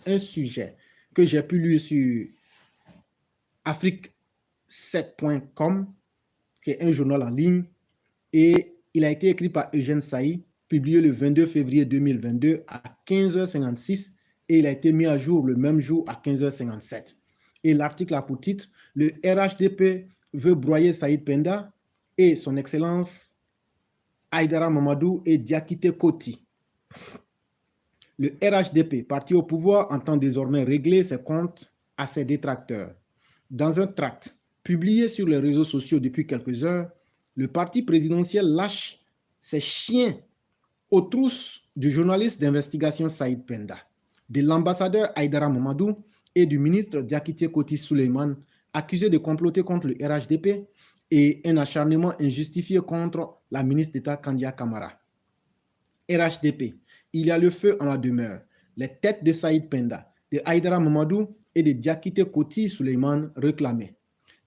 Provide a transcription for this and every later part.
un sujet que j'ai pu lire sur afrique7.com, qui est un journal en ligne, et il a été écrit par Eugène Saï, publié le 22 février 2022 à 15h56, et il a été mis à jour le même jour à 15h57. Et l'article a pour titre « Le RHDP veut broyer Saïd Penda et son Excellence Haïdara Mamadou et Diakité Koti. Le RHDP, parti au pouvoir, entend désormais régler ses comptes à ses détracteurs. Dans un tract publié sur les réseaux sociaux depuis quelques heures, le parti présidentiel lâche ses chiens aux trousses du journaliste d'investigation Saïd Penda, de l'ambassadeur Haïdara Mamadou et du ministre Diakité Koti Souleymane, accusés de comploter contre le RHDP et un acharnement injustifié contre la ministre d'État Kandia Camara. RHDP, il y a le feu en la demeure. Les têtes de Saïd Penda, de Haïdara Mamadou et de Diakité Koti Souleymane réclamaient.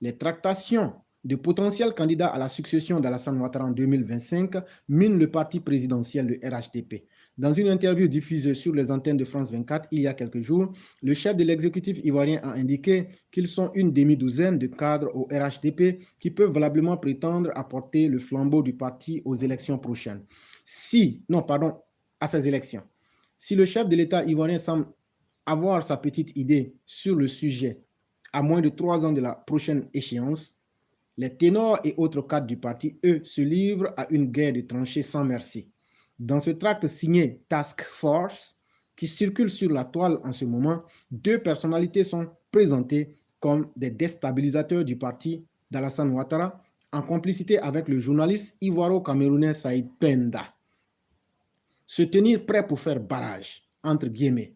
Les tractations de potentiels candidats à la succession d'Alassane Ouattara en 2025 minent le parti présidentiel de RHDP. Dans une interview diffusée sur les antennes de France 24 il y a quelques jours, le chef de l'exécutif ivoirien a indiqué qu'ils sont une demi-douzaine de cadres au RHDP qui peuvent valablement prétendre à porter le flambeau du parti aux élections prochaines. À ces élections. Si le chef de l'État ivoirien semble avoir sa petite idée sur le sujet à moins de 3 ans de la prochaine échéance, les ténors et autres cadres du parti, eux, se livrent à une guerre de tranchées sans merci. Dans ce tract signé Task Force, qui circule sur la toile en ce moment, 2 personnalités sont présentées comme des déstabilisateurs du parti d'Alassane Ouattara, en complicité avec le journaliste ivoiro-camerounais Saïd Penda. Se tenir prêt pour faire barrage, entre guillemets.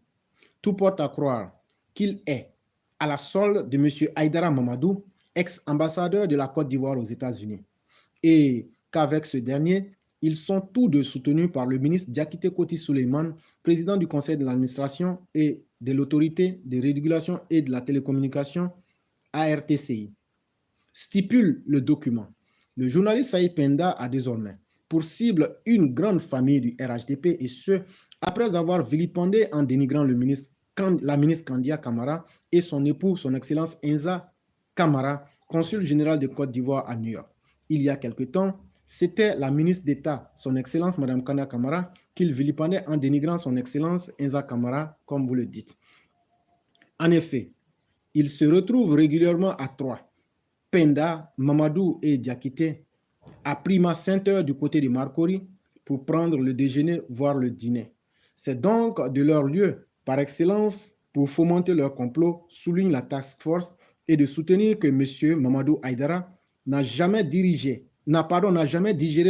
Tout porte à croire qu'il est à la solde de M. Haïdara Mamadou, ex-ambassadeur de la Côte d'Ivoire aux États-Unis, et qu'avec ce dernier, ils sont tous deux soutenus par le ministre Diakité Koti Souleymane, président du conseil de l'administration et de l'autorité de régulation et de la télécommunication, ARTCI. Stipule le document. Le journaliste Saïd Penda a désormais pour cible une grande famille du RHDP, et ce, après avoir vilipendé en dénigrant la ministre Kandia Camara et son époux, son Excellence Inza Camara, consul général de Côte d'Ivoire à New York. Il y a quelque temps, c'était la ministre d'État, son Excellence Mme Kandia Camara, qu'il vilipendait en dénigrant son Excellence Inza Camara, comme vous le dites. En effet, ils se retrouvent régulièrement à 3. Penda, Mamadou et Diakité, à prima 5 heures du côté de Marcory pour prendre le déjeuner, voire le dîner. C'est donc de leur lieu, par excellence, pour fomenter leur complot, souligne la task force, et de soutenir que M. Mamadou Haïdara n'a jamais digéré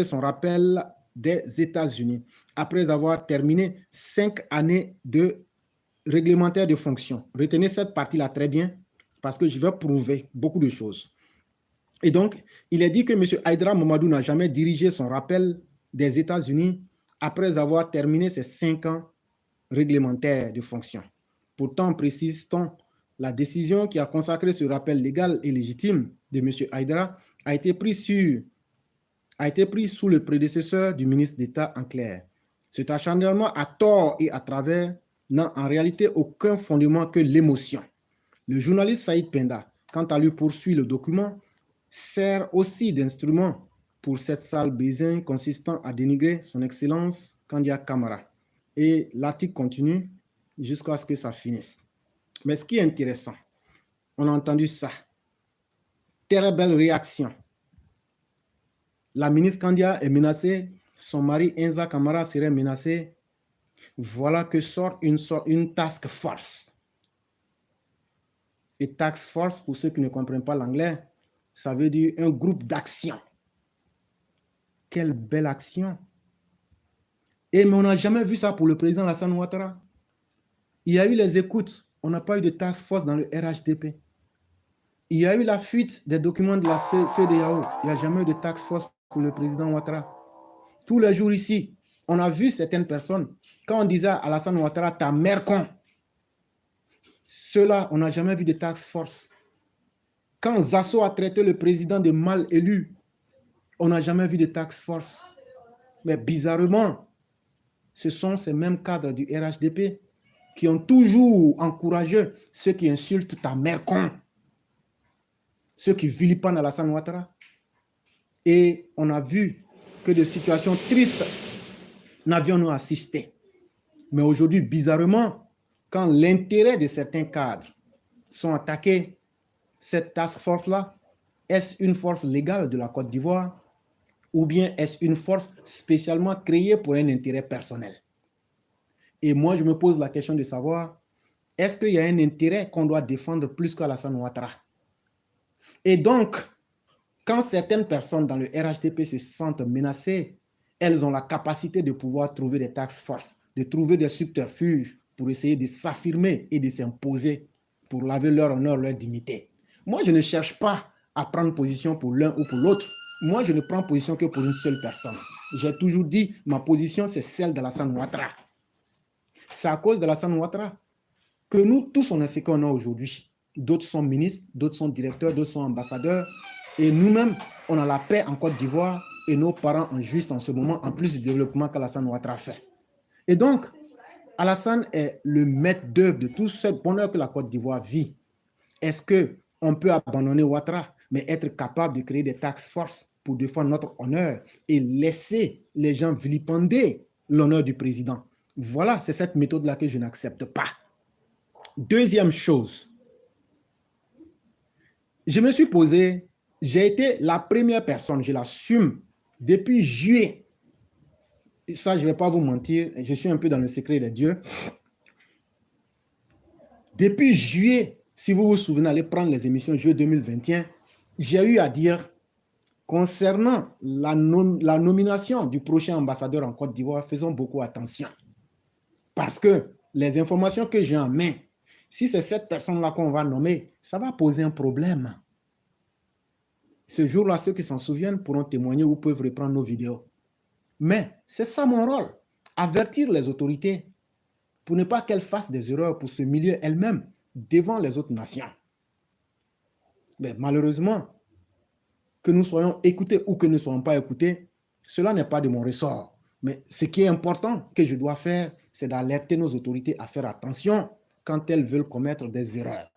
son rappel des États-Unis après avoir terminé 5 années de réglementaire de fonction. Retenez cette partie-là très bien parce que je vais prouver beaucoup de choses. Et donc, il est dit que M. Haïdara Mamadou n'a jamais dirigé son rappel des États-Unis après avoir terminé ses 5 ans réglementaires de fonction. Pourtant, précise-t-on, la décision qui a consacré ce rappel légal et légitime de M. Haïdara a été prise sous le prédécesseur du ministre d'État en clair. Cet acharnement à tort et à travers n'a en réalité aucun fondement que l'émotion. Le journaliste Saïd Penda, quant à lui, poursuit le document, sert aussi d'instrument pour cette sale besogne consistant à dénigrer son Excellence Kandia Camara. Et l'article continue jusqu'à ce que ça finisse. Mais ce qui est intéressant, on a entendu ça. Très belle réaction. La ministre Kandia est menacée, son mari Inza Camara serait menacé. Voilà que sort une task force. Et task force, pour ceux qui ne comprennent pas l'anglais, ça veut dire un groupe d'action. Quelle belle action. Mais on n'a jamais vu ça pour le président Alassane Ouattara. Il y a eu les écoutes. On n'a pas eu de task force dans le RHDP. Il y a eu la fuite des documents de la CEDEAO. Il n'y a jamais eu de task force pour le président Ouattara. Tous les jours ici, on a vu certaines personnes, quand on disait à Alassane Ouattara, ta mère con. Ceux-là, on n'a jamais vu de task force. Quand Zasso a traité le président de mal élu, on n'a jamais vu de task force. Mais bizarrement, ce sont ces mêmes cadres du RHDP qui ont toujours encouragé ceux qui insultent ta mère con, ceux qui vilipendent Alassane Ouattara. Et on a vu que de situations tristes n'avions-nous assisté. Mais aujourd'hui, bizarrement, quand l'intérêt de certains cadres sont attaqués, cette task force-là, est-ce une force légale de la Côte d'Ivoire ou bien est-ce une force spécialement créée pour un intérêt personnel? Et moi, je me pose la question de savoir, est-ce qu'il y a un intérêt qu'on doit défendre plus qu'Alassane Ouattara? Et donc, quand certaines personnes dans le RHDP se sentent menacées, elles ont la capacité de pouvoir trouver des task forces, de trouver des subterfuges pour essayer de s'affirmer et de s'imposer pour laver leur honneur, leur dignité. Moi, je ne cherche pas à prendre position pour l'un ou pour l'autre. Moi, je ne prends position que pour une seule personne. J'ai toujours dit, ma position, c'est celle d'Alassane Ouattara. C'est à cause d'Alassane Ouattara que nous tous, on a ce qu'on a aujourd'hui. D'autres sont ministres, d'autres sont directeurs, d'autres sont ambassadeurs. Et nous-mêmes, on a la paix en Côte d'Ivoire et nos parents en jouissent en ce moment, en plus du développement qu'Alassane Ouattara fait. Et donc, Alassane est le maître d'œuvre de tout ce bonheur que la Côte d'Ivoire vit. Est-ce qu'on peut abandonner Ouattara, mais être capable de créer des task forces pour défendre notre honneur et laisser les gens vilipender l'honneur du président? Voilà, c'est cette méthode-là que je n'accepte pas. Deuxième chose, je me suis posé, j'ai été la première personne, je l'assume, depuis juillet. Et ça, je ne vais pas vous mentir, je suis un peu dans le secret des dieux. Depuis juillet, si vous vous souvenez, allez prendre les émissions juillet 2021, j'ai eu à dire concernant la nomination du prochain ambassadeur en Côte d'Ivoire, faisons beaucoup attention. Parce que les informations que j'ai en main, si c'est cette personne-là qu'on va nommer, ça va poser un problème. Ce jour-là, ceux qui s'en souviennent pourront témoigner ou peuvent reprendre nos vidéos. Mais c'est ça mon rôle, avertir les autorités pour ne pas qu'elles fassent des erreurs pour se humilier elles-mêmes devant les autres nations. Mais malheureusement, que nous soyons écoutés ou que nous ne soyons pas écoutés, cela n'est pas de mon ressort. Mais ce qui est important que je dois faire, c'est d'alerter nos autorités à faire attention quand elles veulent commettre des erreurs.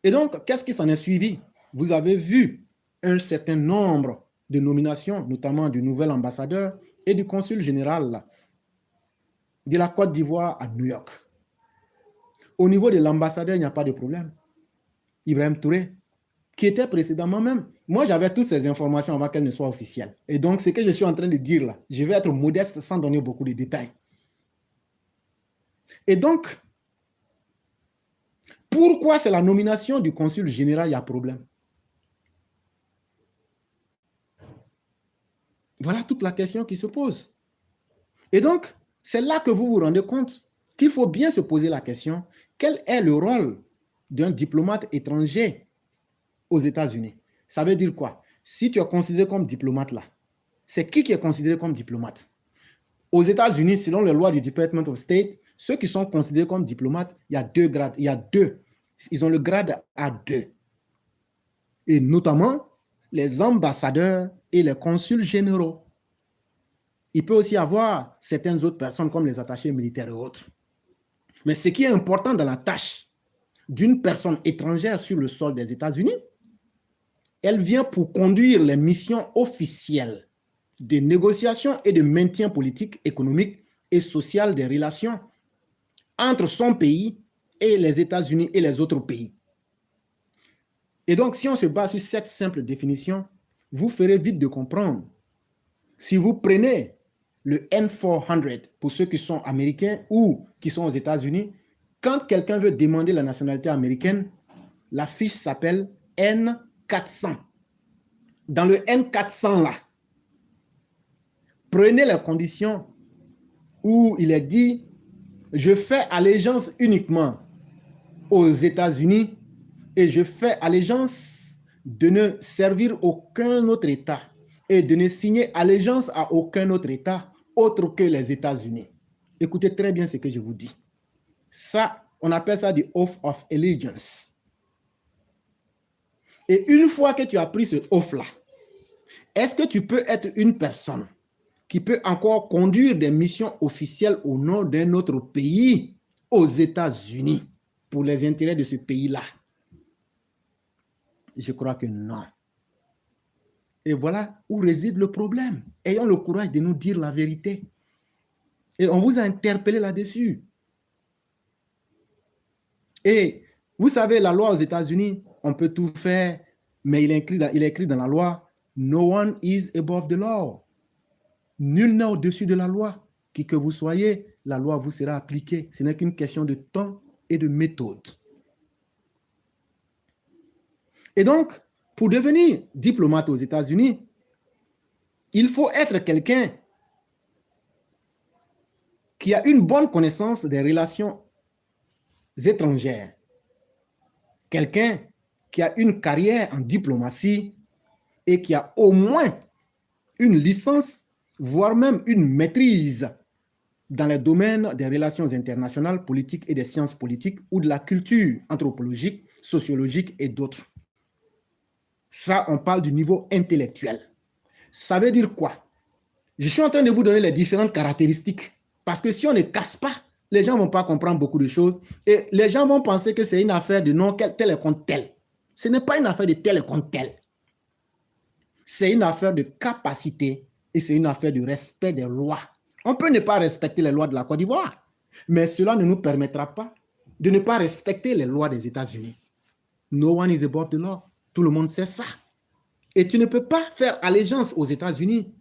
Et donc, qu'est-ce qui s'en est suivi? Vous avez vu un certain nombre de nominations, notamment du nouvel ambassadeur et du consul général de la Côte d'Ivoire à New York. Au niveau de l'ambassadeur, il n'y a pas de problème. Ibrahim Touré, qui était précédemment même. Moi, j'avais toutes ces informations avant qu'elles ne soient officielles. Et donc, ce que je suis en train de dire là, je vais être modeste sans donner beaucoup de détails. Et donc, pourquoi c'est la nomination du consul général, il y a problème? Voilà toute la question qui se pose. Et donc, c'est là que vous vous rendez compte qu'il faut bien se poser la question, quel est le rôle d'un diplomate étranger aux États-Unis? Ça veut dire quoi? Si tu es considéré comme diplomate là, c'est qui est considéré comme diplomate? Aux États-Unis, selon les lois du Department of State, ceux qui sont considérés comme diplomates, il y a deux grades. Il y a deux. Ils ont le grade A2. Et notamment, les ambassadeurs et les consuls généraux. Il peut aussi y avoir certaines autres personnes comme les attachés militaires et autres. Mais ce qui est important dans la tâche d'une personne étrangère sur le sol des États-Unis, elle vient pour conduire les missions officielles de négociation et de maintien politique, économique et social des relations entre son pays et les États-Unis et les autres pays. Et donc, si on se base sur cette simple définition, vous ferez vite de comprendre. Si vous prenez le N400 pour ceux qui sont américains ou qui sont aux États-Unis, quand quelqu'un veut demander la nationalité américaine, la fiche s'appelle N400. Dans le N400 là, prenez les conditions où il est dit « Je fais allégeance uniquement aux États-Unis et je fais allégeance de ne servir aucun autre État et de ne signer allégeance à aucun autre État autre que les États-Unis. » Écoutez très bien ce que je vous dis. Ça, on appelle ça du oath of allegiance. Et une fois que tu as pris ce oath-là, est-ce que tu peux être une personne qui peut encore conduire des missions officielles au nom d'un autre pays aux États-Unis pour les intérêts de ce pays-là? Je crois que non. Et voilà où réside le problème. Ayons le courage de nous dire la vérité. Et on vous a interpellé là-dessus. Et vous savez, la loi aux États-Unis, on peut tout faire, mais il est écrit dans la loi, no one is above the law. Nul n'est au-dessus de la loi. Qui que vous soyez, la loi vous sera appliquée. Ce n'est qu'une question de temps et de méthode. Et donc, pour devenir diplomate aux États-Unis, il faut être quelqu'un qui a une bonne connaissance des relations étrangères. Quelqu'un qui a une carrière en diplomatie et qui a au moins une licence, voire même une maîtrise dans les domaines des relations internationales, politiques et des sciences politiques ou de la culture anthropologique, sociologique et d'autres. Ça, on parle du niveau intellectuel. Ça veut dire quoi? Je suis en train de vous donner les différentes caractéristiques parce que si on ne casse pas, les gens ne vont pas comprendre beaucoup de choses et les gens vont penser que c'est une affaire de non, tel est contre tel. Ce n'est pas une affaire de tel est contre tel. C'est une affaire de capacité et c'est une affaire de respect des lois. On peut ne pas respecter les lois de la Côte d'Ivoire, mais cela ne nous permettra pas de ne pas respecter les lois des États-Unis. No one is above the law. Tout le monde sait ça. Et tu ne peux pas faire allégeance aux États-Unis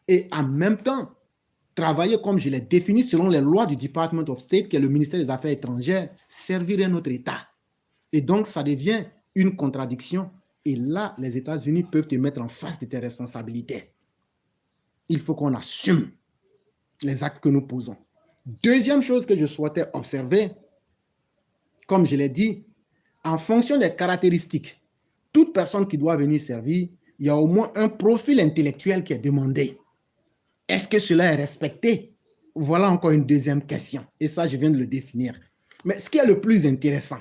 et en même temps travailler comme je l'ai défini selon les lois du Department of State, qui est le ministère des Affaires étrangères, servir notre État. Et donc, ça devient une contradiction. Et là, les États-Unis peuvent te mettre en face de tes responsabilités. Il faut qu'on assume les actes que nous posons. Deuxième chose que je souhaitais observer, comme je l'ai dit, en fonction des caractéristiques, toute personne qui doit venir servir, il y a au moins un profil intellectuel qui est demandé. Est-ce que cela est respecté? Voilà encore une deuxième question. Et ça, je viens de le définir. Mais ce qui est le plus intéressant,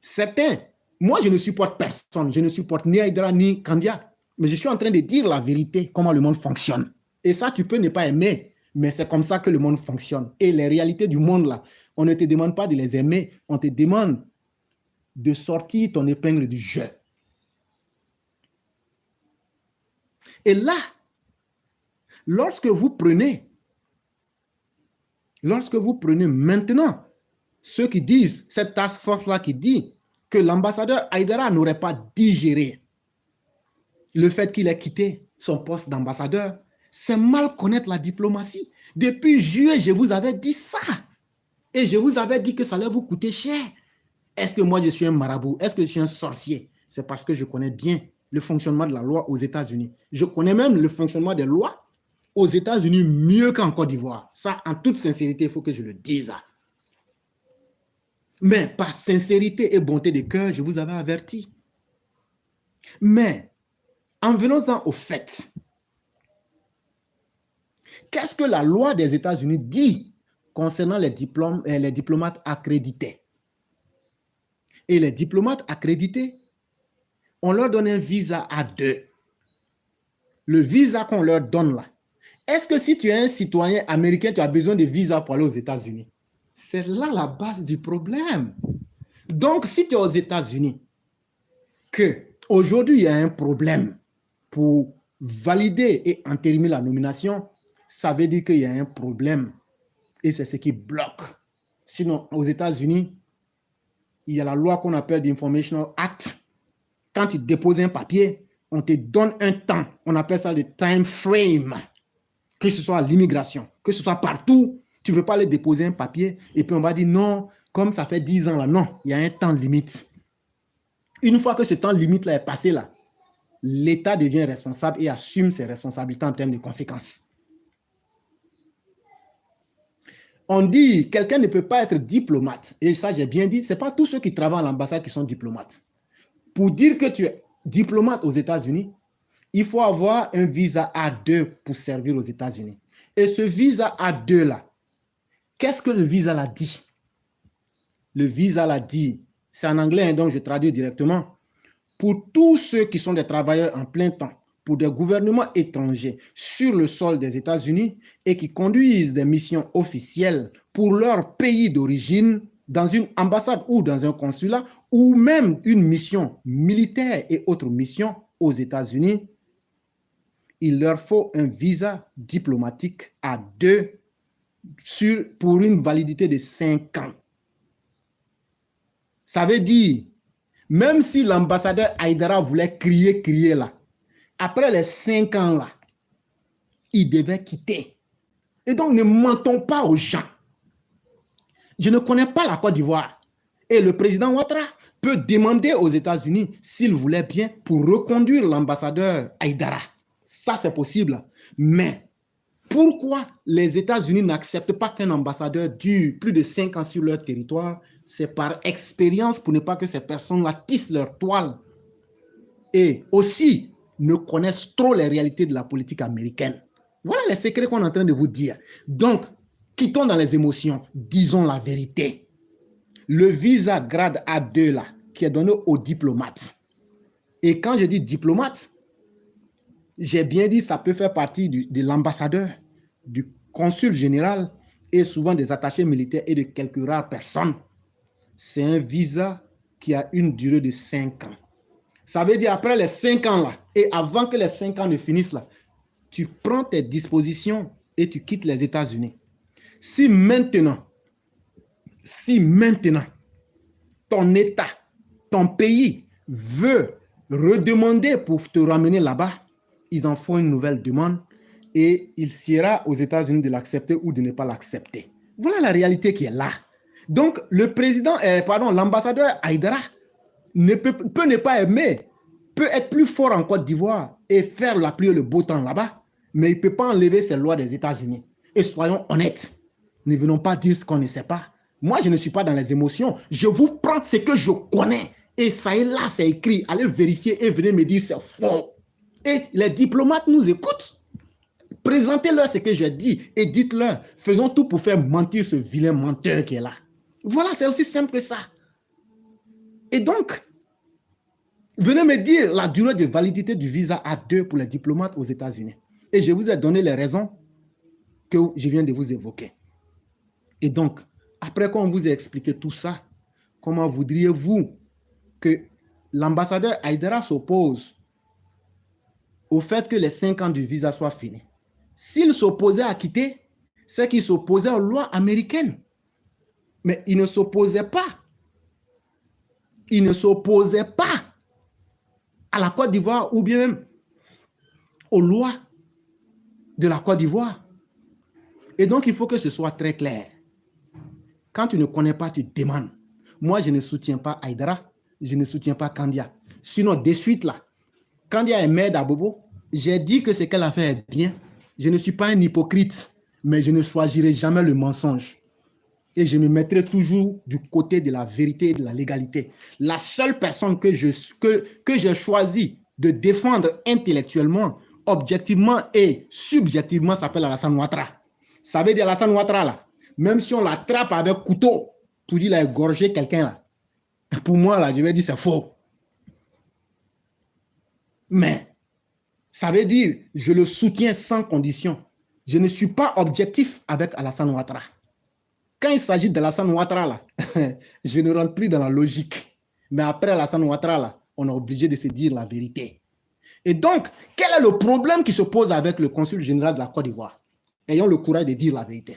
certains, moi, je ne supporte personne. Je ne supporte ni Haïdara ni Kandia. Mais je suis en train de dire la vérité, comment le monde fonctionne. Et ça, tu peux ne pas aimer, mais c'est comme ça que le monde fonctionne. Et les réalités du monde, là, on ne te demande pas de les aimer, on te demande de sortir ton épingle du jeu. Et là, lorsque vous prenez maintenant ceux qui disent, cette task force-là qui dit que l'ambassadeur Haïdara n'aurait pas digéré le fait qu'il ait quitté son poste d'ambassadeur, c'est mal connaître la diplomatie. Depuis juillet, je vous avais dit ça. Et je vous avais dit que ça allait vous coûter cher. Est-ce que moi, je suis un marabout? Est-ce que je suis un sorcier? C'est parce que je connais bien le fonctionnement de la loi aux États-Unis. Je connais même le fonctionnement des lois aux États-Unis mieux qu'en Côte d'Ivoire. Ça, en toute sincérité, il faut que je le dise. Mais par sincérité et bonté de cœur, je vous avais averti. Mais, en venons-en au fait, qu'est-ce que la loi des États-Unis dit concernant les diplomates accrédités? Et les diplomates accrédités, on leur donne un visa A2. Le visa qu'on leur donne là, est-ce que si tu es un citoyen américain, tu as besoin de visa pour aller aux États-Unis? C'est là la base du problème. Donc, si tu es aux États-Unis, qu'aujourd'hui il y a un problème pour valider et entériner la nomination, ça veut dire qu'il y a un problème et c'est ce qui bloque. Sinon, aux États-Unis, il y a la loi qu'on appelle l'Informational Act. Quand tu déposes un papier, on te donne un temps. On appelle ça le time frame. Que ce soit à l'immigration, que ce soit partout, tu ne peux pas aller déposer un papier et puis on va dire non, comme ça fait 10 ans là. Non, il y a un temps limite. Une fois que ce temps limite là est passé là, l'État devient responsable et assume ses responsabilités en termes de conséquences. On dit quelqu'un ne peut pas être diplomate. Et ça, j'ai bien dit, ce n'est pas tous ceux qui travaillent à l'ambassade qui sont diplomates. Pour dire que tu es diplomate aux États-Unis, il faut avoir un visa A2 pour servir aux États-Unis. Et ce visa A2 là, qu'est-ce que le visa là dit? Le visa là dit, c'est en anglais, donc je traduis directement, pour tous ceux qui sont des travailleurs en plein temps, pour des gouvernements étrangers sur le sol des États-Unis et qui conduisent des missions officielles pour leur pays d'origine dans une ambassade ou dans un consulat ou même une mission militaire et autres missions aux États-Unis, il leur faut un visa diplomatique à deux pour une validité de 5 ans. Ça veut dire, même si l'ambassadeur Haïdara voulait crier là, après les 5 ans là, il devait quitter. Et donc, ne mentons pas aux gens. Je ne connais pas la Côte d'Ivoire. Et le président Ouattara peut demander aux États-Unis s'il voulait bien pour reconduire l'ambassadeur Haïdara. Ça, c'est possible. Mais pourquoi les États-Unis n'acceptent pas qu'un ambassadeur dure plus de 5 ans sur leur territoire? C'est par expérience pour ne pas que ces personnes-là tissent leur toile. Et aussi, ne connaissent trop les réalités de la politique américaine. Voilà les secrets qu'on est en train de vous dire. Donc, quittons dans les émotions, disons la vérité. Le visa grade A2 là, qui est donné aux diplomates. Et quand je dis diplomate, j'ai bien dit ça peut faire partie de l'ambassadeur, du consul général et souvent des attachés militaires et de quelques rares personnes. C'est un visa qui a une durée de 5 ans. Ça veut dire après les 5 ans là, et avant que les 5 ans ne finissent là, tu prends tes dispositions et tu quittes les États-Unis. Si maintenant, ton État, ton pays veut redemander pour te ramener là-bas, ils en font une nouvelle demande et il sera aux États-Unis de l'accepter ou de ne pas l'accepter. Voilà la réalité qui est là. Donc, l'ambassadeur Haïdara peut ne pas aimer, peut être plus fort en Côte d'Ivoire et faire la pluie et le beau temps là-bas, mais il ne peut pas enlever ces lois des États-Unis. Et soyons honnêtes, ne venons pas dire ce qu'on ne sait pas. Moi, je ne suis pas dans les émotions. Je vous prends ce que je connais. Et ça est là, c'est écrit. Allez vérifier et venez me dire c'est faux. Et les diplomates nous écoutent. Présentez-leur ce que j'ai dit et dites-leur, faisons tout pour faire mentir ce vilain menteur qui est là. Voilà, c'est aussi simple que ça. Et donc, venez me dire la durée de validité du visa A2 pour les diplomates aux États-Unis. Et je vous ai donné les raisons que je viens de vous évoquer. Et donc, après qu'on vous ait expliqué tout ça, comment voudriez-vous que l'ambassadeur Haïdara s'oppose au fait que les 5 ans du visa soient finis? S'il s'opposait à quitter, c'est qu'il s'opposait aux lois américaines. Mais il ne s'opposait pas. Il ne s'opposait pas à la Côte d'Ivoire ou bien même aux lois de la Côte d'Ivoire. Et donc, il faut que ce soit très clair. Quand tu ne connais pas, tu demandes. Moi, je ne soutiens pas Haïdara, je ne soutiens pas Kandia. Sinon, de suite là, Kandia est mère d'Abobo, j'ai dit que ce qu'elle a fait est bien. Je ne suis pas un hypocrite, mais je ne choisirai jamais le mensonge. Et je me mettrai toujours du côté de la vérité et de la légalité. La seule personne que j'ai choisi de défendre intellectuellement, objectivement et subjectivement s'appelle Alassane Ouattara. Ça veut dire Alassane Ouattara là, même si on l'attrape avec couteau pour dire qu'il a égorgé quelqu'un là, pour moi là, je vais dire c'est faux. Mais ça veut dire je le soutiens sans condition. Je ne suis pas objectif avec Alassane Ouattara. Quand il s'agit d'Alassane Ouattara là, je ne rentre plus dans la logique. Mais après Alassane Ouattara là, on est obligé de se dire la vérité. Et donc, quel est le problème qui se pose avec le consul général de la Côte d'Ivoire? Ayons le courage de dire la vérité.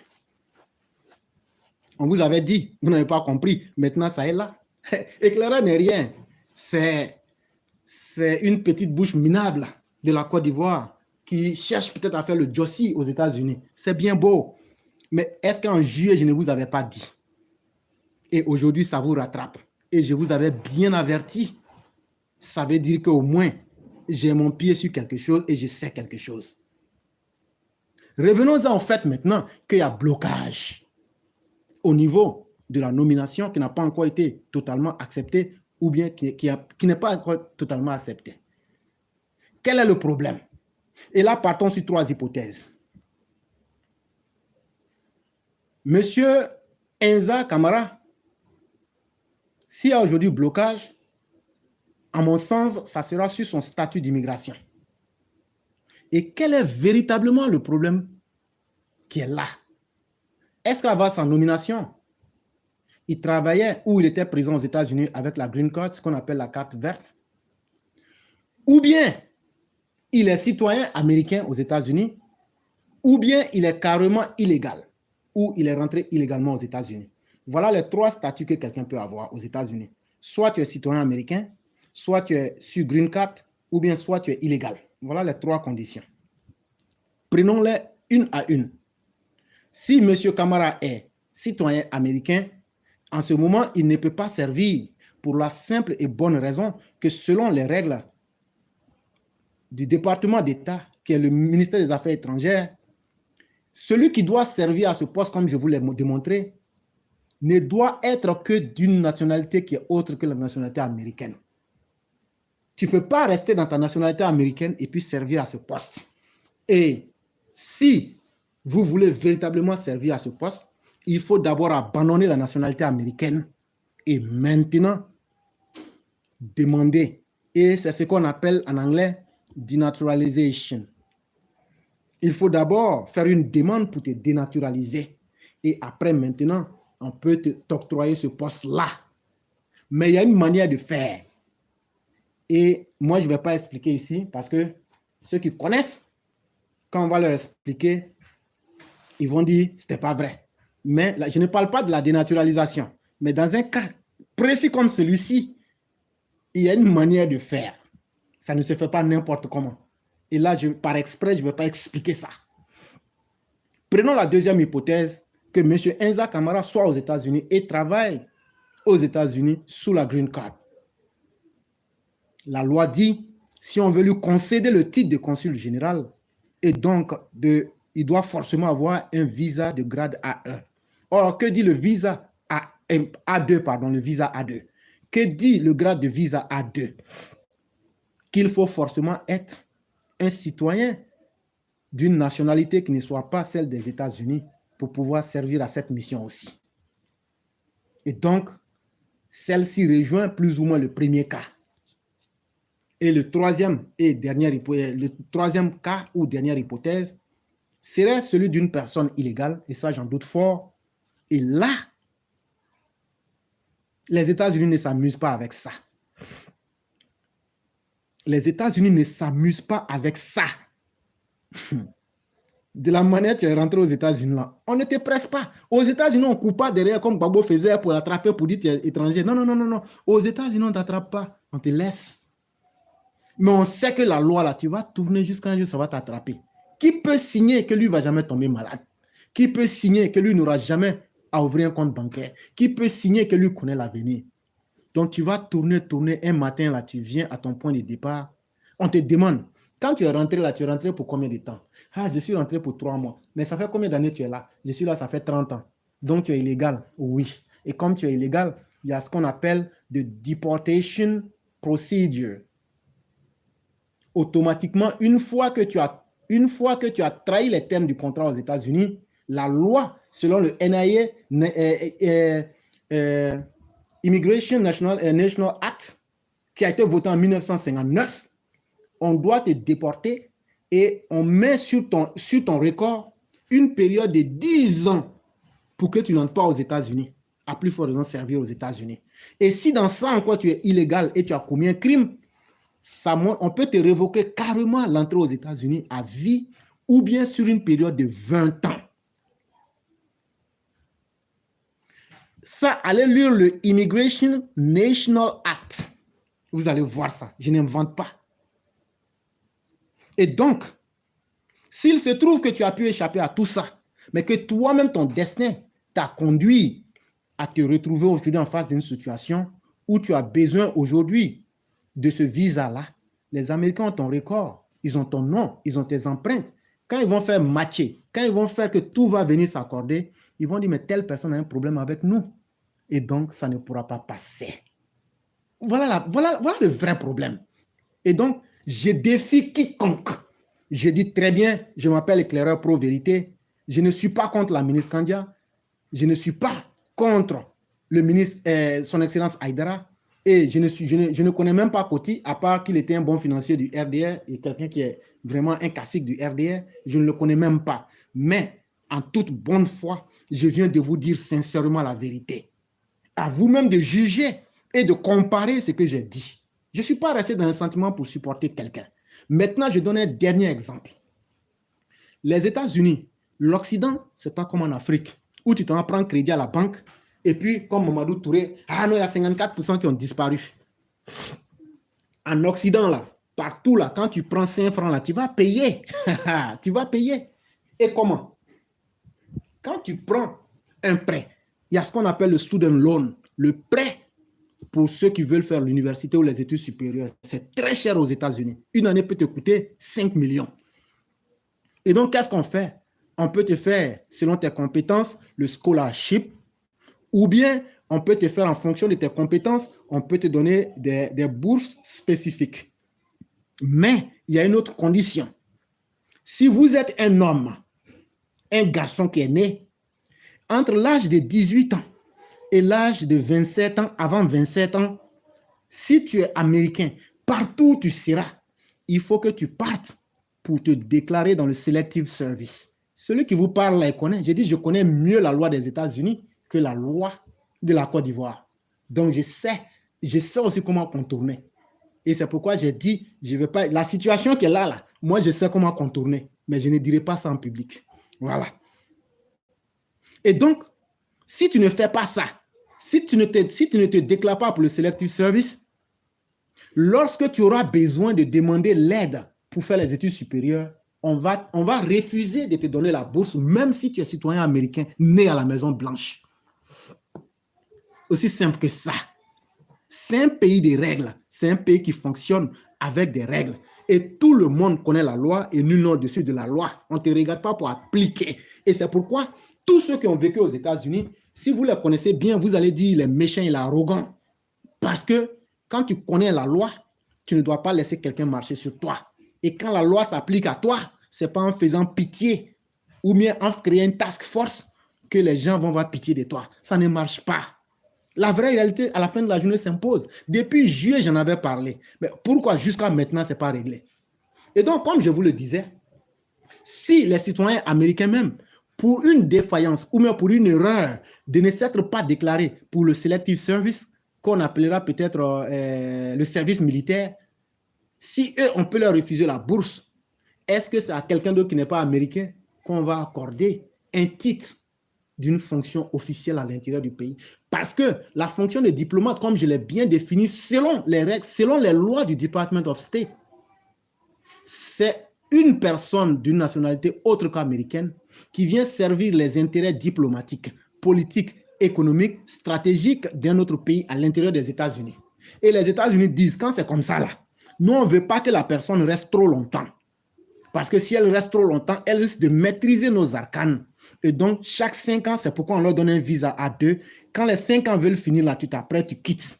On vous avait dit, vous n'avez pas compris. Maintenant, ça est là. Éclaireur n'est rien. C'est une petite bouche minable de la Côte d'Ivoire qui cherche peut-être à faire le Jossi aux États-Unis. C'est bien beau. Mais est-ce qu'en juillet, je ne vous avais pas dit? Et aujourd'hui, ça vous rattrape. Et je vous avais bien averti. Ça veut dire qu'au moins, j'ai mon pied sur quelque chose et je sais quelque chose. Revenons-en au fait maintenant qu'il y a blocage au niveau de la nomination qui n'a pas encore été totalement acceptée ou bien qui n'est pas encore totalement acceptée. Quel est le problème? Et là, partons sur 3 hypothèses. Monsieur Enza Camara, s'il y a aujourd'hui blocage, à mon sens, ça sera sur son statut d'immigration. Et quel est véritablement le problème qui est là? Est-ce qu'avant sa nomination, il travaillait ou il était présent aux États-Unis avec la Green Card, ce qu'on appelle la carte verte? Ou bien il est citoyen américain aux États-Unis, ou bien il est carrément illégal, ou il est rentré illégalement aux États-Unis. Voilà les trois statuts que quelqu'un peut avoir aux États-Unis. Soit tu es citoyen américain, soit tu es sur Green Card, ou bien soit tu es illégal. Voilà les trois conditions. Prenons-les une à une. Si M. Camara est citoyen américain, en ce moment, il ne peut pas servir pour la simple et bonne raison que selon les règles du département d'État, qui est le ministère des Affaires étrangères, celui qui doit servir à ce poste, comme je vous l'ai démontré, ne doit être que d'une nationalité qui est autre que la nationalité américaine. Tu ne peux pas rester dans ta nationalité américaine et puis servir à ce poste. Et si vous voulez véritablement servir à ce poste, il faut d'abord abandonner la nationalité américaine et maintenant demander. Et c'est ce qu'on appelle en anglais denaturalization. Il faut d'abord faire une demande pour te dénaturaliser. Et après, maintenant, on peut t'octroyer ce poste-là. Mais il y a une manière de faire. Et moi, je ne vais pas expliquer ici parce que ceux qui connaissent, quand on va leur expliquer, ils vont dire que ce n'était pas vrai. Mais là, je ne parle pas de la dénaturalisation. Mais dans un cas précis comme celui-ci, il y a une manière de faire. Ça ne se fait pas n'importe comment. Et là, par exprès, je ne vais pas expliquer ça. Prenons la deuxième hypothèse, que M. Enza Camara soit aux États-Unis et travaille aux États-Unis sous la Green Card. La loi dit, si on veut lui concéder le titre de consul général, et donc il doit forcément avoir un visa de grade A1. Or, que dit le visa A2, pardon, le visa A2? Que dit le grade de visa A2? Qu'il faut forcément être un citoyen d'une nationalité qui ne soit pas celle des États-Unis pour pouvoir servir à cette mission aussi. Et donc, celle-ci rejoint plus ou moins le premier cas. Et le troisième cas ou dernière hypothèse serait celui d'une personne illégale, et ça j'en doute fort. Et là, les États-Unis ne s'amusent pas avec ça. Les États-Unis ne s'amusent pas avec ça. De la manière que tu es rentré aux États-Unis là, on ne te presse pas. Aux États-Unis, on ne coupe pas derrière comme Gbagbo faisait pour attraper, pour dire que tu es étranger. Non, non, non, non, non. Aux États-Unis, on ne t'attrape pas. On te laisse. Mais on sait que la loi là, tu vas tourner jusqu'à un jour, ça va t'attraper. Qui peut signer que lui ne va jamais tomber malade? Qui peut signer que lui n'aura jamais à ouvrir un compte bancaire? Qui peut signer que lui connaît l'avenir? Donc, tu vas tourner un matin, là, tu viens à ton point de départ. On te demande, quand tu es rentré là, tu es rentré pour combien de temps? Ah, je suis rentré pour 3 mois. Mais ça fait combien d'années tu es là? Je suis là, ça fait 30 ans. Donc, tu es illégal? Oui. Et comme tu es illégal, il y a ce qu'on appelle de deportation procedure. Automatiquement, une fois que tu as trahi les termes du contrat aux États-Unis, la loi, selon le NIA, Immigration National Act, qui a été voté en 1959, on doit te déporter et on met sur ton record une période de 10 ans pour que tu n'entres pas aux États-Unis, à plus forte raison servir aux États-Unis. Et si dans ça encore tu es illégal et tu as commis un crime, on peut te révoquer carrément l'entrée aux États-Unis à vie ou bien sur une période de 20 ans. Ça, allez lire le Immigration National Act. Vous allez voir ça. Je n'invente pas. Et donc, s'il se trouve que tu as pu échapper à tout ça, mais que toi-même, ton destin t'a conduit à te retrouver aujourd'hui en face d'une situation où tu as besoin aujourd'hui de ce visa-là, les Américains ont ton record, ils ont ton nom, ils ont tes empreintes. Quand ils vont faire matcher, quand ils vont faire que tout va venir s'accorder, ils vont dire, mais telle personne a un problème avec nous. Et donc, ça ne pourra pas passer. Voilà le vrai problème. Et donc, je défie quiconque. Je dis très bien, je m'appelle éclaireur pro-vérité. Je ne suis pas contre la ministre Kandia. Je ne suis pas contre le ministre, son Excellence Haïdara. Et je ne connais même pas Coty, à part qu'il était un bon financier du RDR et quelqu'un qui est vraiment un classique du RDR. Je ne le connais même pas. Mais en toute bonne foi, je viens de vous dire sincèrement la vérité. À vous-même de juger et de comparer ce que j'ai dit. Je ne suis pas resté dans un sentiment pour supporter quelqu'un. Maintenant, je donne un dernier exemple. Les États-Unis, l'Occident, ce n'est pas comme en Afrique, où tu t'en prends crédit à la banque, et puis, comme Mamadou Touré, ah non, il y a 54% qui ont disparu. En Occident, là, partout, là, quand tu prends 5 francs, là, tu vas payer. Tu vas payer. Et comment? Quand tu prends un prêt, il y a ce qu'on appelle le student loan, le prêt pour ceux qui veulent faire l'université ou les études supérieures. C'est très cher aux États-Unis. Une année peut te coûter 5 millions. Et donc, qu'est-ce qu'on fait? On peut te faire, selon tes compétences, le scholarship, ou bien on peut te faire en fonction de tes compétences, on peut te donner des bourses spécifiques. Mais il y a une autre condition. Si vous êtes un homme, un garçon qui est né entre l'âge de 18 ans et l'âge de 27 ans, avant 27 ans, si tu es américain, partout où tu seras, il faut que tu partes pour te déclarer dans le Selective Service. Celui qui vous parle là, il connaît. J'ai dit, je connais mieux la loi des États-Unis que la loi de la Côte d'Ivoire. Donc, je sais aussi comment contourner. Et c'est pourquoi j'ai dit, je vais pas, la situation qui est là, moi, je sais comment contourner, mais je ne dirai pas ça en public. Voilà. Et donc, si tu ne fais pas ça, si tu ne te déclares pas pour le Selective Service, lorsque tu auras besoin de demander l'aide pour faire les études supérieures, on va refuser de te donner la bourse, même si tu es citoyen américain né à la Maison Blanche. Aussi simple que ça. C'est un pays des règles. C'est un pays qui fonctionne avec des règles. Et tout le monde connaît la loi et nul n'est au-dessus de la loi. On ne te regarde pas pour appliquer. Et c'est pourquoi tous ceux qui ont vécu aux États-Unis, si vous les connaissez bien, vous allez dire les méchants et les arrogants. Parce que quand tu connais la loi, tu ne dois pas laisser quelqu'un marcher sur toi. Et quand la loi s'applique à toi, ce n'est pas en faisant pitié ou bien en créant une task force que les gens vont avoir pitié de toi. Ça ne marche pas. La vraie réalité, à la fin de la journée, s'impose. Depuis juillet, j'en avais parlé. Mais pourquoi jusqu'à maintenant, ce n'est pas réglé? Et donc, comme je vous le disais, si les citoyens américains même, pour une défaillance ou même pour une erreur de ne s'être pas déclarés pour le Selective Service, qu'on appellera peut-être le service militaire, si eux, on peut leur refuser la bourse, est-ce que c'est à quelqu'un d'autre qui n'est pas américain qu'on va accorder un titre d'une fonction officielle à l'intérieur du pays? Parce que la fonction de diplomate, comme je l'ai bien défini, selon les règles, selon les lois du Department of State, c'est une personne d'une nationalité autre qu'américaine qui vient servir les intérêts diplomatiques, politiques, économiques, stratégiques d'un autre pays à l'intérieur des États-Unis. Et les États-Unis disent, quand c'est comme ça là, nous on ne veut pas que la personne reste trop longtemps. Parce que si elle reste trop longtemps, elle risque de maîtriser nos arcanes. Et donc, chaque 5 ans, c'est pourquoi on leur donne un visa A2. Quand les 5 ans veulent finir là, tu t'apprêtes, tu quittes.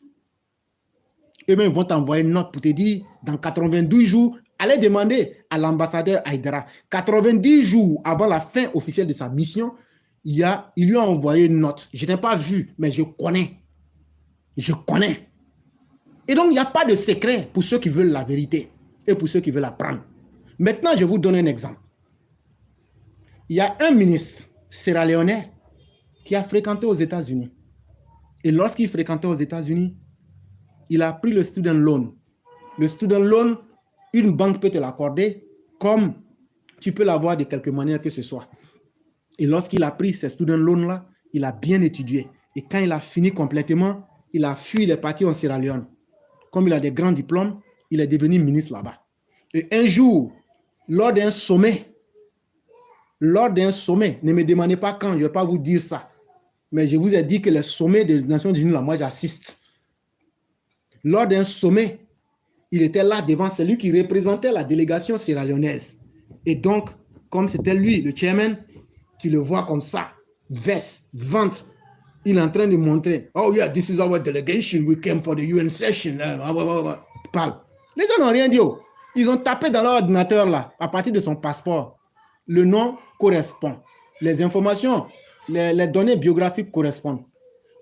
Et même ils vont t'envoyer une note pour te dire, dans 92 jours, allez demander à l'ambassadeur Haïdara. 90 jours avant la fin officielle de sa mission, il lui a envoyé une note. Je n'ai pas vu, mais je connais. Je connais. Et donc, il n'y a pas de secret pour ceux qui veulent la vérité et pour ceux qui veulent apprendre. Maintenant, je vous donne un exemple. Il y a un ministre sierra-léonais qui a fréquenté aux États-Unis. Et lorsqu'il fréquentait aux États-Unis, il a pris le student loan. Le student loan, une banque peut te l'accorder comme tu peux l'avoir de quelque manière que ce soit. Et lorsqu'il a pris ces student loans-là, il a bien étudié. Et quand il a fini complètement, il a fui, il est parti en Sierra Leone. Comme il a des grands diplômes, il est devenu ministre là-bas. Et un jour, lors d'un sommet, ne me demandez pas quand, je ne vais pas vous dire ça, mais je vous ai dit que les sommets des Nations Unies, là, moi j'assiste. Lors d'un sommet, il était là devant celui qui représentait la délégation sierra-léonaise. Et donc, comme c'était lui, le chairman, tu le vois comme ça, veste, ventre, il est en train de montrer, oh yeah, this is our delegation, we came for the UN session. Parle. Les gens n'ont rien dit. Ils ont tapé dans leur ordinateur là, à partir de son passeport. Le nom correspond. Les informations, les données biographiques correspondent.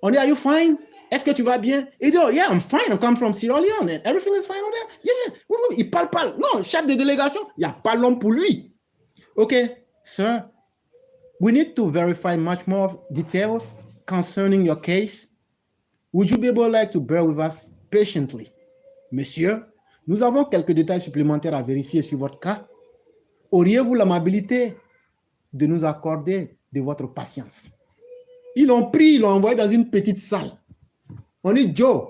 On dit, are you fine? est-ce que tu vas bien? Il dit, oh, yeah, I'm fine, I come from Sierra Leone, and everything is fine over there. Yeah, yeah. Oui, oui. Il parle pas. Non, chef de délégation, il n'y a pas l'homme pour lui. Okay, sir, we need to verify much more details concerning your case. Would you be able to bear with us patiently? Monsieur, nous avons quelques détails supplémentaires à vérifier sur votre cas. Auriez-vous l'amabilité de nous accorder de votre patience? Ils l'ont pris, ils l'ont envoyé dans une petite salle. On dit, Joe,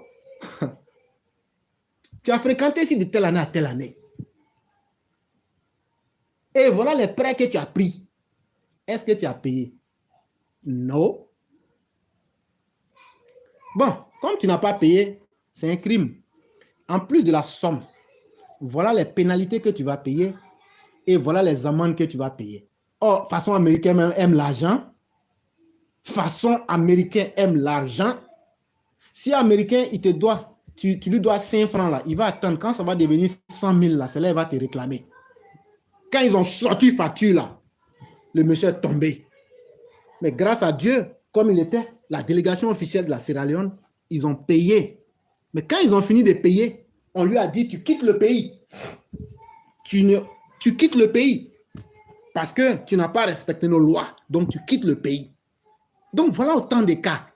tu as fréquenté ici de telle année à telle année. Et voilà les prêts que tu as pris. Est-ce que tu as payé? Non. Bon, comme tu n'as pas payé, c'est un crime. En plus de la somme, voilà les pénalités que tu vas payer et voilà les amendes que tu vas payer. Oh, façon américaine aime l'argent. Façon américain aime l'argent. Si américain, il te doit, tu lui dois 5 francs là, il va attendre. Quand ça va devenir 100 000 là, c'est là il va te réclamer. Quand ils ont sorti facture là, le monsieur est tombé. Mais grâce à Dieu, comme il était la délégation officielle de la Sierra Leone, ils ont payé. Mais quand ils ont fini de payer, on lui a dit, tu quittes le pays. Tu quittes le pays parce que tu n'as pas respecté nos lois. Donc, tu quittes le pays. Donc, voilà autant de cas.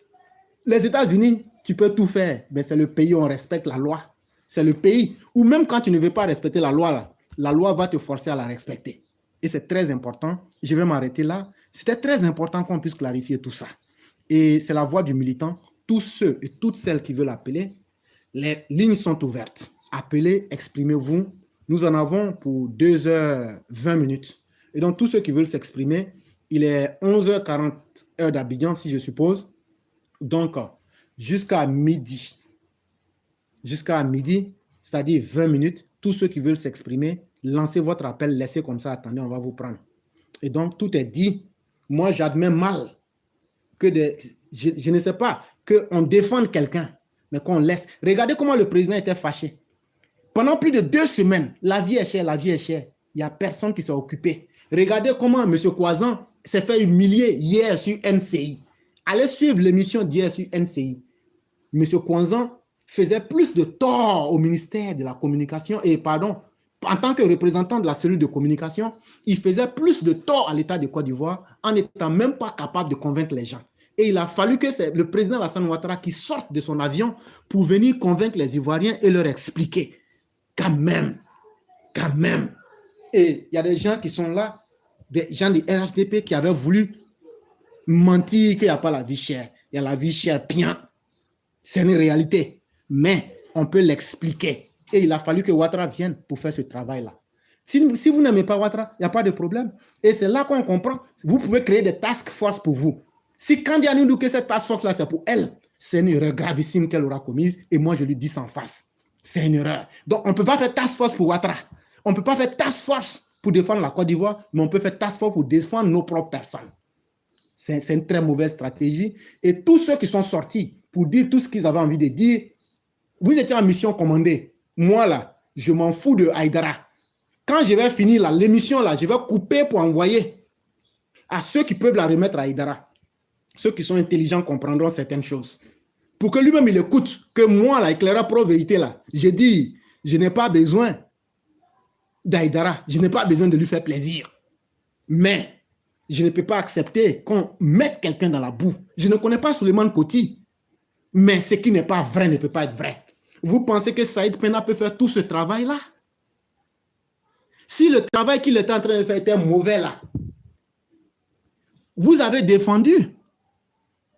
Les États-Unis, tu peux tout faire, mais c'est le pays où on respecte la loi. C'est le pays où même quand tu ne veux pas respecter la loi, là, la loi va te forcer à la respecter. Et c'est très important. Je vais m'arrêter là. C'était très important qu'on puisse clarifier tout ça. Et c'est la voix du militant. Tous ceux et toutes celles qui veulent appeler, les lignes sont ouvertes. Appelez, exprimez-vous. Nous en avons pour 2h20 minutes. Et donc, tous ceux qui veulent s'exprimer, il est 11h40 heure d'Abidjan, si je suppose. Donc, jusqu'à midi. Jusqu'à midi, c'est-à-dire 20 minutes, tous ceux qui veulent s'exprimer, lancez votre appel, laissez comme ça, attendez, on va vous prendre. Et donc, tout est dit. Moi, j'admets mal que je ne sais pas, qu'on défende quelqu'un, mais qu'on laisse. Regardez comment le président était fâché. Pendant plus de 2 semaines, la vie est chère, la vie est chère. Il n'y a personne qui s'est occupé. Regardez comment M. Kwazan s'est fait humilier hier sur NCI. Allez suivre l'émission d'hier sur NCI. M. Kwazan faisait plus de tort au ministère de la communication et, pardon, en tant que représentant de la cellule de communication, il faisait plus de tort à l'État de Côte d'Ivoire en n'étant même pas capable de convaincre les gens. Et il a fallu que c'est le président Alassane Ouattara qui sorte de son avion pour venir convaincre les Ivoiriens et leur expliquer. Quand même. Et il y a des gens qui sont là, des gens du RHDP qui avaient voulu mentir qu'il n'y a pas la vie chère. Il y a la vie chère bien. C'est une réalité. Mais on peut l'expliquer. Et il a fallu que Ouattara vienne pour faire ce travail-là. Si vous n'aimez pas Ouattara, il n'y a pas de problème. Et c'est là qu'on comprend. Vous pouvez créer des task force pour vous. Si Candia nous dit que cette task force-là, c'est pour elle, c'est une erreur gravissime qu'elle aura commise. Et moi, je lui dis sans face. C'est une erreur. Donc, on ne peut pas faire task force pour Ouattara. On ne peut pas faire task force pour défendre la Côte d'Ivoire, mais on peut faire task force pour défendre nos propres personnes. C'est une très mauvaise stratégie. Et tous ceux qui sont sortis pour dire tout ce qu'ils avaient envie de dire, vous étiez en mission commandée. Moi, là, je m'en fous de Haïdara. Quand je vais finir l'émission, là, je vais couper pour envoyer à ceux qui peuvent la remettre à Haïdara. Ceux qui sont intelligents comprendront certaines choses. Pour que lui-même, il écoute que moi, là, éclaireur pro vérité, là, j'ai dit, je n'ai pas besoin d'Haïdara. Je n'ai pas besoin de lui faire plaisir. Mais je ne peux pas accepter qu'on mette quelqu'un dans la boue. Je ne connais pas Souleymane Koti. Mais ce qui n'est pas vrai ne peut pas être vrai. Vous pensez que Saïd Pena peut faire tout ce travail-là? Si le travail qu'il était en train de faire était mauvais là, vous avez défendu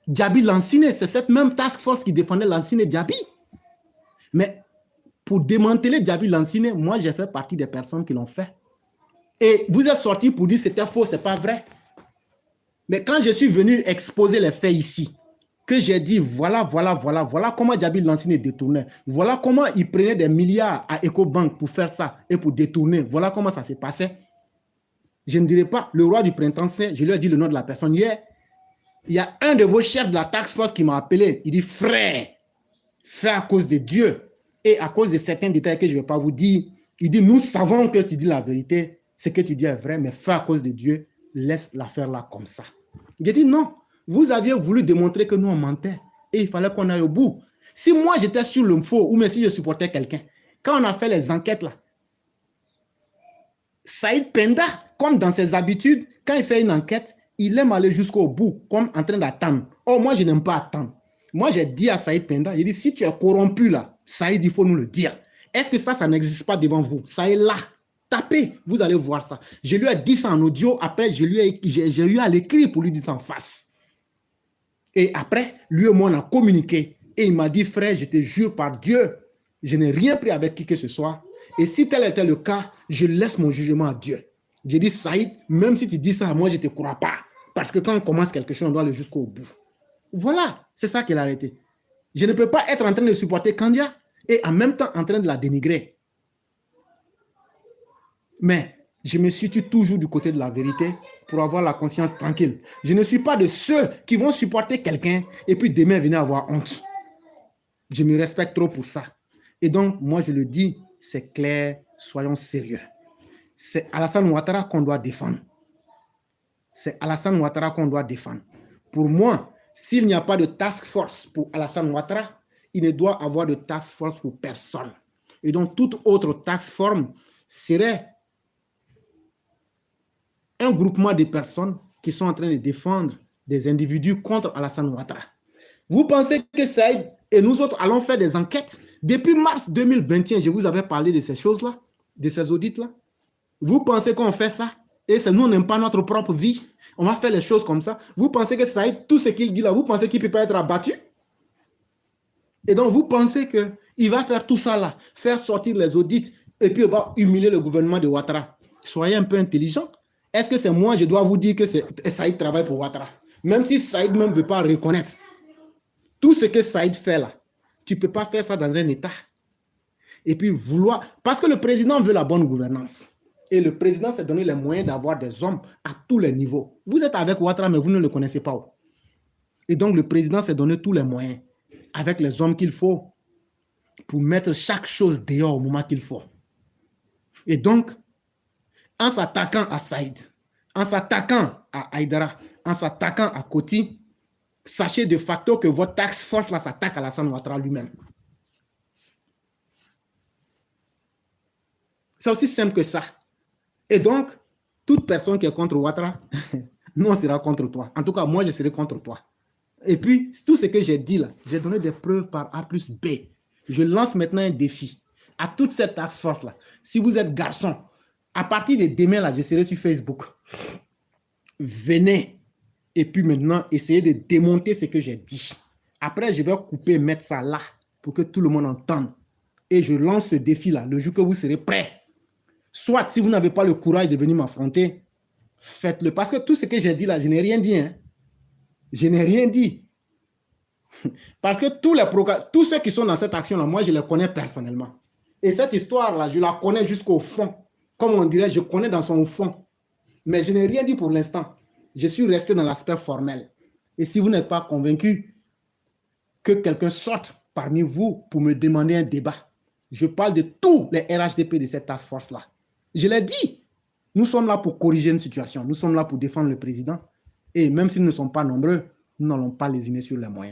Djabi Lansine, c'est cette même task force qui défendait Lansine Djabi. Mais pour démanteler Djabi Lansine, moi j'ai fait partie des personnes qui l'ont fait. Et vous êtes sortis pour dire que c'était faux, c'est pas vrai. Mais quand je suis venu exposer les faits ici, que j'ai dit voilà comment Djabi Lansine détournait, voilà comment il prenait des milliards à EcoBank pour faire ça et pour détourner, voilà comment ça s'est passé. Je ne dirais pas, le roi du printemps, je lui ai dit le nom de la personne hier. Il y a un de vos chefs de la task force qui m'a appelé. Il dit, frère, fais à cause de Dieu et à cause de certains détails que je ne vais pas vous dire. Il dit, nous savons que tu dis la vérité, ce que tu dis est vrai, mais fais à cause de Dieu, laisse l'affaire là comme ça. J'ai dit, non, vous aviez voulu démontrer que nous on mentait. et il fallait qu'on aille au bout. Si moi j'étais sur le faux ou même si je supportais quelqu'un, quand on a fait les enquêtes là, Saïd Penda, comme dans ses habitudes, quand il fait une enquête, il aime aller jusqu'au bout, comme en train d'attendre. Oh, moi je n'aime pas attendre. Moi j'ai dit à Saïd Penda, j'ai dit si tu es corrompu là, Saïd, il faut nous le dire. Est-ce que ça n'existe pas devant vous? Ça est là. Tapez, vous allez voir ça. Je lui ai dit ça en audio, après j'ai eu à l'écrire pour lui dire ça en face. Et après, lui et moi on a communiqué. Et il m'a dit, frère, je te jure par Dieu, je n'ai rien pris avec qui que ce soit. Et si tel était le cas, je laisse mon jugement à Dieu. J'ai dit, Saïd, même si tu dis ça, moi je ne te crois pas. Parce que quand on commence quelque chose, on doit aller jusqu'au bout. Voilà, c'est ça qu'il a arrêté. Je ne peux pas être en train de supporter Kandia et en même temps en train de la dénigrer. Mais je me situe toujours du côté de la vérité pour avoir la conscience tranquille. Je ne suis pas de ceux qui vont supporter quelqu'un et puis demain venir avoir honte. Je me respecte trop pour ça. Et donc, moi, je le dis, c'est clair, soyons sérieux. C'est Alassane Ouattara qu'on doit défendre. C'est Alassane Ouattara qu'on doit défendre. Pour moi, s'il n'y a pas de task force pour Alassane Ouattara, il ne doit avoir de task force pour personne. Et donc, toute autre task force serait un groupement de personnes qui sont en train de défendre des individus contre Alassane Ouattara. Vous pensez que Saïd et nous autres allons faire des enquêtes? Depuis mars 2021, je vous avais parlé de ces choses-là, de ces audits-là. Vous pensez qu'on fait ça? Et c'est nous, on n'aime pas notre propre vie. On va faire les choses comme ça. Vous pensez que Saïd, tout ce qu'il dit là, vous pensez qu'il ne peut pas être abattu? Et donc, vous pensez qu'il va faire tout ça là, faire sortir les audits, et puis il va humilier le gouvernement de Ouattara. Soyez un peu intelligent. Est-ce que c'est moi, je dois vous dire que Saïd travaille pour Ouattara? Même si Saïd même ne veut pas reconnaître. Tout ce que Saïd fait là, tu ne peux pas faire ça dans un État. Et puis vouloir... Parce que le président veut la bonne gouvernance. Et le président s'est donné les moyens d'avoir des hommes à tous les niveaux. Vous êtes avec Ouattara, mais vous ne le connaissez pas. Et donc le président s'est donné tous les moyens, avec les hommes qu'il faut, pour mettre chaque chose dehors au moment qu'il faut. Et donc, en s'attaquant à Saïd, en s'attaquant à Aïdara, en s'attaquant à Koti, sachez de facto que votre task force là s'attaque à Alassane Ouattara lui-même. C'est aussi simple que ça. Et donc, toute personne qui est contre Ouattara, nous on sera contre toi. En tout cas, moi je serai contre toi. Et puis, tout ce que j'ai dit là, j'ai donné des preuves par A plus B. Je lance maintenant un défi à toute cette task force là. Si vous êtes garçon, à partir de demain là, je serai sur Facebook. Venez. Et puis maintenant, essayez de démonter ce que j'ai dit. Après, je vais couper et mettre ça là pour que tout le monde entende. Et je lance ce défi-là le jour que vous serez prêts. Soit, si vous n'avez pas le courage de venir m'affronter, faites-le. Parce que tout ce que j'ai dit là, je n'ai rien dit. Hein. Je n'ai rien dit. Parce que tous ceux qui sont dans cette action-là, moi, je les connais personnellement. Et cette histoire-là, je la connais jusqu'au fond. Comme on dirait, je connais dans son fond. Mais je n'ai rien dit pour l'instant. Je suis resté dans l'aspect formel. Et si vous n'êtes pas convaincu que quelqu'un sorte parmi vous pour me demander un débat, je parle de tous les RHDP de cette task force-là. Je l'ai dit. Nous sommes là pour corriger une situation. Nous sommes là pour défendre le président. Et même s'ils ne sont pas nombreux, nous n'allons pas lésiner sur les moyens.